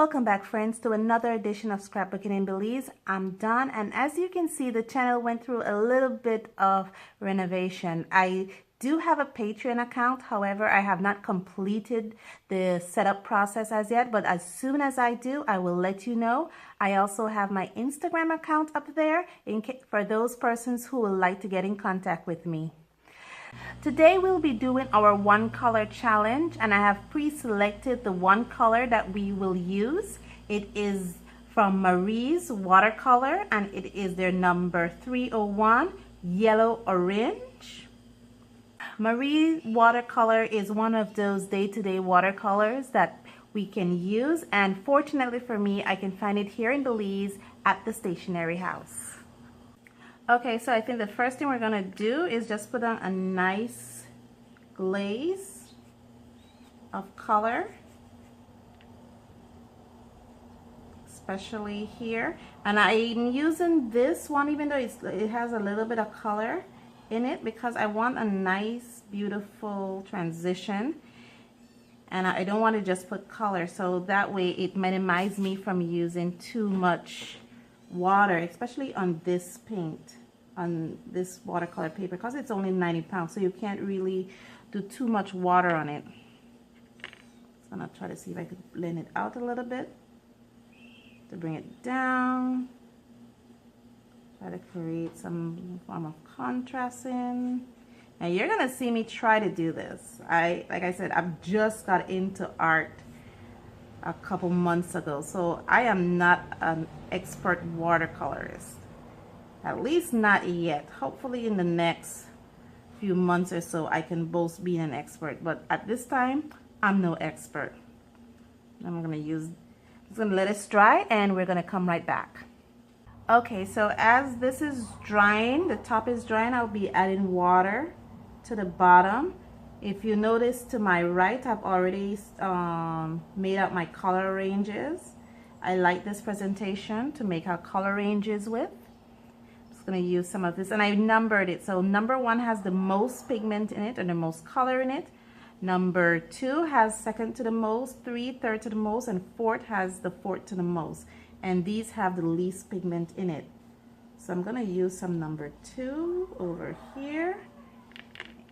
Welcome back, friends, to another edition of Scrapbooking in Belize. I'm Dawn, and as you can see, the channel went through a little bit of renovation. I do have a Patreon account, however, I have not completed the setup process as yet, but as soon as I do, I will let you know. I also have my Instagram account up there for those persons who would like to get in contact with me. Today we'll be doing our one color challenge, and I have pre-selected the one color that we will use. It is from Marie's Watercolor, and it is their number 301, Yellow Orange. Marie Watercolor is one of those day-to-day watercolors that we can use, and fortunately for me, I can find it here in Belize at the stationery house. Okay, so I think the first thing we're gonna do is just put on a nice glaze of color, especially here. And I'm using this one even though it has a little bit of color in it because I want a nice, beautiful transition. And I don't want to just put color, so that way it minimizes me from using too much water, especially on this paint, on this watercolor paper, because it's only 90 pounds, so you can't really do too much water on it. So I'm gonna try to see if I could blend it out a little bit to bring it down. Try to create some form of contrast in. Now you're gonna see me try to do this. Like I said, I've just got into art a couple months ago, so I am not an expert watercolorist, at least not yet. Hopefully in the next few months or so I can boast being an expert, but at this time I'm no expert. I'm just gonna let it dry and we're gonna come right back. Okay, so as this is drying, the top is drying, I'll be adding water to the bottom. If you notice to my right, I've already made out my color ranges. I like this presentation to make our color ranges with. I'm just going to use some of this, and I numbered it. So number 1 has the most pigment in it, or the most color in it. Number 2 has second to the most, 3 third to the most, and 4th has the 4th to the most. And these have the least pigment in it. So I'm going to use some number 2 over here.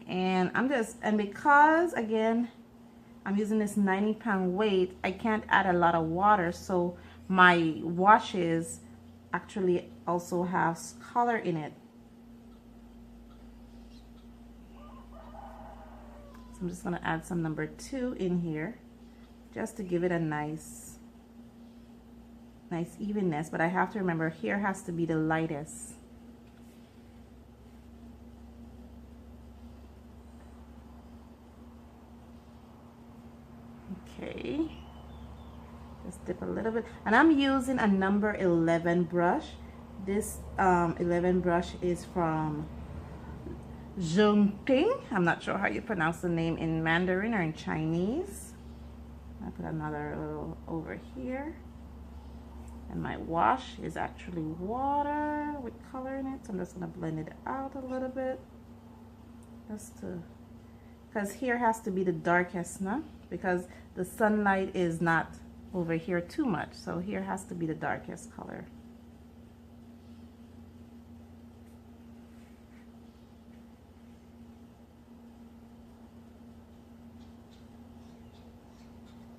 And because again I'm using this 90-pound weight, I can't add a lot of water, so my washes actually also has color in it. So I'm just going to add some number 2 in here just to give it a nice evenness, but I have to remember here has to be the lightest. Okay, just dip a little bit, and I'm using a number 11 brush. This 11 brush is from Zhongping. I'm not sure how you pronounce the name in Mandarin or in Chinese. I put another little over here, and my wash is actually water with color in it, so I'm just going to blend it out a little bit, just to, because here has to be the darkest, no? Because the sunlight is not over here too much, so here has to be the darkest color.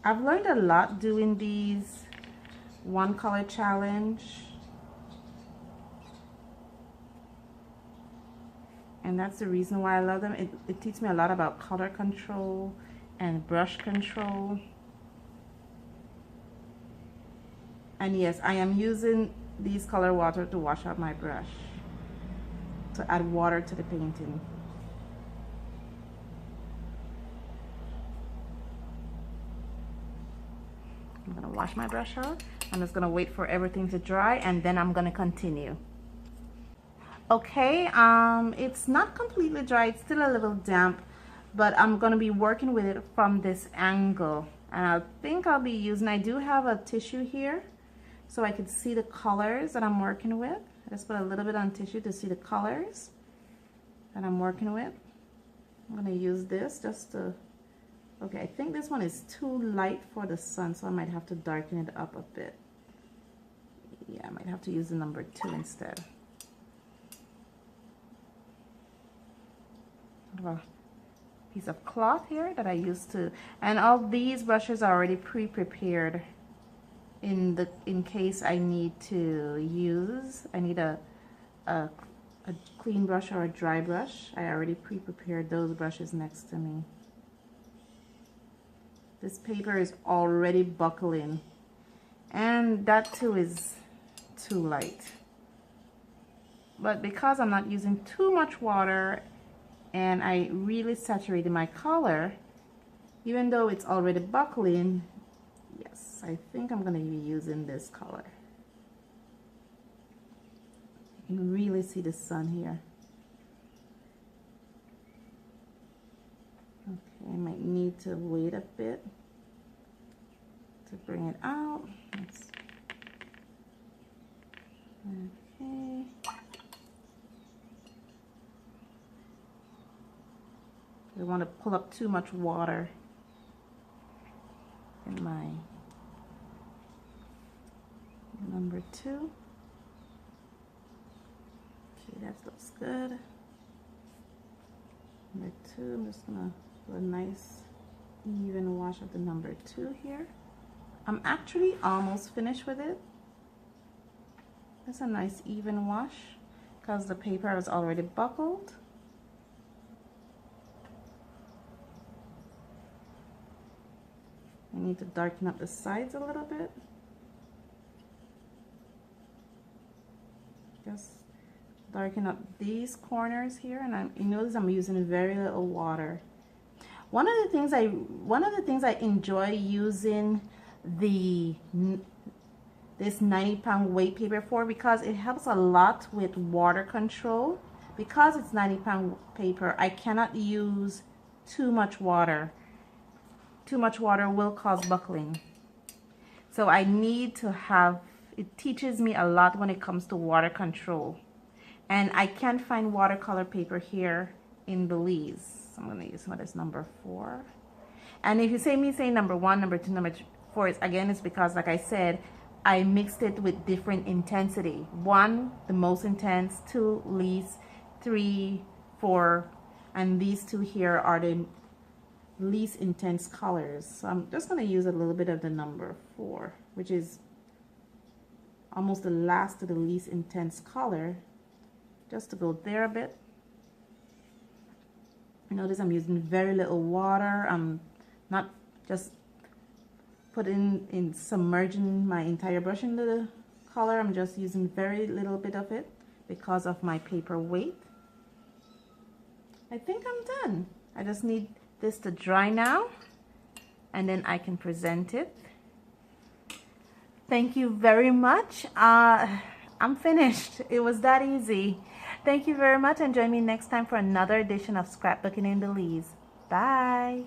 I've learned a lot doing these one color challenge, and that's the reason why I love them. It teaches me a lot about color control and brush control. And yes, I am using these color water to wash out my brush, to add water to the painting. I'm gonna wash my brush out. I'm just gonna wait for everything to dry, and then I'm gonna continue. Okay, it's not completely dry, it's still a little damp, but I'm going to be working with it from this angle, and I think I'll be using, I do have a tissue here so I can see the colors that I'm working with. I just put a little bit on tissue to see the colors that I'm working with. I'm going to use this just to Okay, I think this one is too light for the sun, so I might have to darken it up a bit. Yeah, I might have to use the number 2 instead. I have a piece of cloth here that I used to, and all these brushes are already pre-prepared in case I need to use, I need a clean brush or a dry brush. I already pre-prepared those brushes next to me. This paper is already buckling, and that too is too light. But because I'm not using too much water and I really saturated my color, even though it's already buckling, yes, I think I'm going to be using this color. You can really see the sun here. Okay, I might need to wait a bit to bring it out. Okay. I don't want to pull up too much water in my number 2. Okay, that looks good. Number 2, I'm just gonna do a nice even wash of the number 2 here. I'm actually almost finished with it. That's a nice even wash because the paper is already buckled. I need to darken up the sides a little bit. Just darken up these corners here, and you notice I'm using very little water. One of the things I enjoy using this 90-pound weight paper for, because it helps a lot with water control. Because it's 90-pound paper, I cannot use too much water. Too much water will cause buckling. So I need to have, it teaches me a lot when it comes to water control. And I can't find watercolor paper here in Belize. So I'm going to use some of this number 4. And if you say me saying number 1, number 2, number 4, it's because, like I said, I mixed it with different intensity. 1, the most intense, 2, least, 3, 4, and these 2 here are the least intense colors. So I'm just going to use a little bit of the number 4, which is almost the last of the least intense color, just to go there a bit. Notice I'm using very little water. I'm not just submerging my entire brush into the color. I'm just using very little bit of it because of my paper weight. I think I'm done. I just need this to dry now, and then I can present it. Thank you very much. I'm finished. It was that easy. Thank you very much, and join me next time for another edition of Scrapbooking in Belize. Bye.